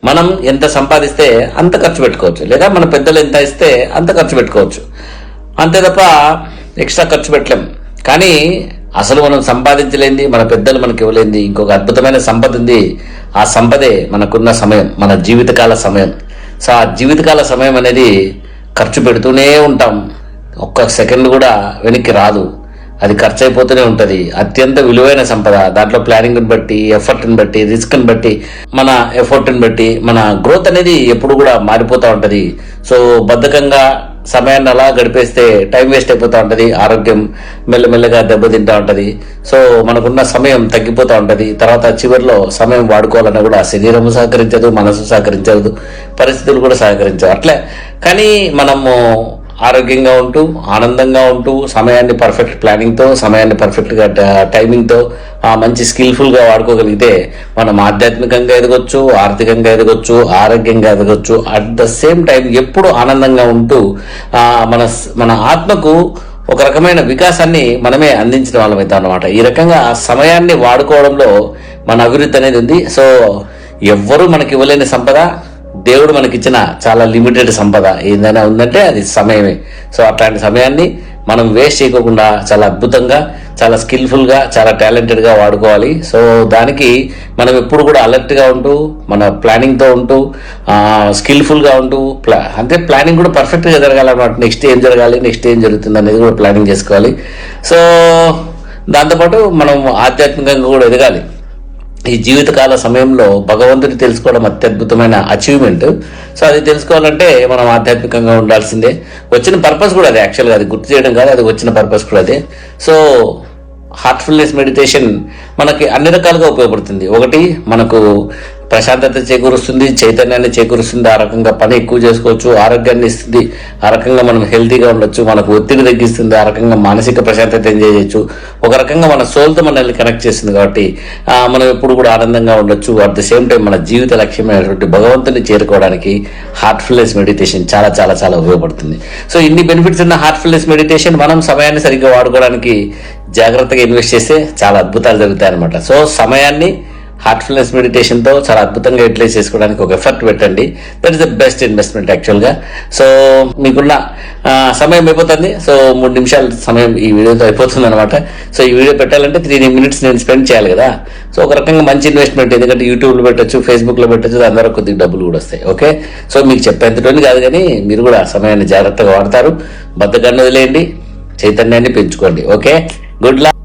మనం ఎంత సంపాదిస్తే అంత ఖర్చు పెట్టుకోవచ్చు, లేదా మన పెద్దలు ఎంత ఇస్తే అంత ఖర్చు పెట్టుకోవచ్చు, అంతే తప్ప ఎక్స్ట్రా ఖర్చు పెట్టలేం. కానీ అసలు మనం సంపాదించలేంది, మన పెద్దలు మనకి ఇవ్వలేంది ఇంకొక అద్భుతమైన సంపద ఉంది. ఆ సంపదే మనకున్న సమయం, మన జీవితకాల సమయం. సో ఆ జీవితకాల సమయం అనేది ఖర్చు పెడుతూనే ఉంటాం, ఒక్క సెకండ్ కూడా వెనక్కి రాదు, అది ఖర్చు అయిపోతూనే ఉంటుంది. అత్యంత విలువైన సంపద. దాంట్లో ప్లానింగ్ని బట్టి, ఎఫర్ట్ని బట్టి, రిస్క్ని బట్టి, మన ఎఫర్ట్ని బట్టి మన గ్రోత్ అనేది ఎప్పుడు కూడా మారిపోతూ ఉంటుంది. సో బద్ధకంగా సమయాన్ని అలా గడిపేస్తే టైం వేస్ట్ అయిపోతూ ఉంటుంది, ఆరోగ్యం మెల్లమెల్లగా దెబ్బతింటూ ఉంటుంది. సో మనకున్న సమయం తగ్గిపోతూ ఉంటుంది. తర్వాత చివరిలో సమయం వాడుకోవాలన్నా కూడా శరీరం సహకరించదు, మనసు సహకరించదు, పరిస్థితులు కూడా సహకరించవు. అట్లే కానీ మనము ఆరోగ్యంగా ఉంటూ ఆనందంగా ఉంటూ సమయాన్ని పర్ఫెక్ట్ ప్లానింగ్తో, సమయాన్ని పర్ఫెక్ట్గా టైమింగ్తో మంచి స్కిల్ఫుల్గా వాడుకోగలిగితే మనం ఆధ్యాత్మికంగా ఎదగొచ్చు, ఆర్థికంగా ఎదగొచ్చు, ఆరోగ్యంగా ఎదగొచ్చు. అట్ ద సేమ్ టైం ఎప్పుడు ఆనందంగా ఉంటూ మన మన ఆత్మకు ఒక రకమైన వికాసాన్ని మనమే అందించిన వాళ్ళం అవుతాం అన్నమాట. ఈ రకంగా సమయాన్ని వాడుకోవడంలో మన అభివృద్ధి అనేది ఉంది. సో ఎవ్వరూ మనకి ఇవ్వలేని సంపద దేవుడు మనకిచ్చిన చాలా లిమిటెడ్ సంపద ఏదైనా ఉందంటే అది సమయమే. సో అట్లాంటి సమయాన్ని మనం వేస్ట్ చేయకోకుండా చాలా అద్భుతంగా, చాలా స్కిల్ఫుల్గా, చాలా టాలెంటెడ్గా వాడుకోవాలి. సో దానికి మనం ఎప్పుడు కూడా అలర్ట్గా ఉంటూ, మన ప్లానింగ్తో ఉంటూ, స్కిల్ఫుల్గా ఉంటూ, అంటే ప్లానింగ్ కూడా పర్ఫెక్ట్గా జరగాలన్నమాట. నెక్స్ట్ ఏం జరగాలి, నెక్స్ట్ ఏం జరుగుతుంది అనేది కూడా ప్లానింగ్ చేసుకోవాలి. సో దాంతోపాటు మనం ఆధ్యాత్మికంగా కూడా ఎదగాలి. ఈ జీవితకాల సమయంలో భగవంతుని తెలుసుకోవడం అత్యద్భుతమైన అచీవ్మెంట్. సో అది తెలుసుకోవాలంటే మనం ఆధ్యాత్మికంగా ఉండాల్సిందే. వచ్చిన పర్పస్ కూడా అదే, యాక్చువల్గా అది గుర్తు చేయడం కాదు, అది వచ్చిన పర్పస్ కూడా అదే. సో హార్ట్ఫుల్నెస్ మెడిటేషన్ మనకి అన్ని రకాలుగా ఉపయోగపడుతుంది. ఒకటి, మనకు ప్రశాంతత చేకూరుస్తుంది, చైతన్యాన్ని చేకూరుస్తుంది, ఆ రకంగా పని ఎక్కువ చేసుకోవచ్చు, ఆరోగ్యాన్ని ఇస్తుంది, ఆ రకంగా మనం హెల్తీగా ఉండొచ్చు, మనకు ఒత్తిడి తగ్గిస్తుంది, ఆ రకంగా మానసిక ప్రశాంతత ఎంజాయ్ చేయొచ్చు, ఒక రకంగా మన సోల్తో మనల్ని కనెక్ట్ చేస్తుంది. కాబట్టి మనం ఎప్పుడు కూడా ఆనందంగా ఉండొచ్చు. అట్ ద సేమ్ టైం మన జీవిత లక్ష్యమైనటువంటి భగవంతుని చేరుకోవడానికి హార్ట్ఫుల్నెస్ మెడిటేషన్ చాలా చాలా చాలా ఉపయోగపడుతుంది. సో ఇన్ని బెనిఫిట్స్ ఉన్న హార్ట్ఫుల్నెస్ మెడిటేషన్ మనం సమయాన్ని సరిగ్గా వాడుకోవడానికి జాగ్రత్తగా ఇన్వెస్ట్ చేస్తే చాలా అద్భుతాలు జరుగుతాయి అనమాట. సో సమయాన్ని హార్ట్ఫుల్నెస్ మెడిటేషన్తో చాలా అద్భుతంగా యూటిలైజ్ చేసుకోవడానికి ఒక ఎఫర్ట్ పెట్టండి. That is the best investment యాక్చువల్గా. సో మీకున్న సమయం అయిపోతుంది. సో 3 నిమిషాల సమయం ఈ వీడియోతో అయిపోతుంది అనమాట. సో ఈ వీడియో పెట్టాలంటే 3 minutes నేను స్పెండ్ చేయాలి కదా. సో ఒక రకంగా మంచి ఇన్వెస్ట్మెంట్, ఎందుకంటే యూట్యూబ్లో పెట్టచ్చు, ఫేస్బుక్లో పెట్టచ్చు, దాని ద్వారా కొద్దిగా డబ్బులు కూడా వస్తాయి. ఓకే, సో మీకు చెప్పేంతటోని కాదు, కానీ మీరు కూడా సమయాన్ని జాగ్రత్తగా వాడతారు. బద్ధకాన్ని వదిలేయండి, చైతన్యాన్ని పెంచుకోండి. Okay, good luck.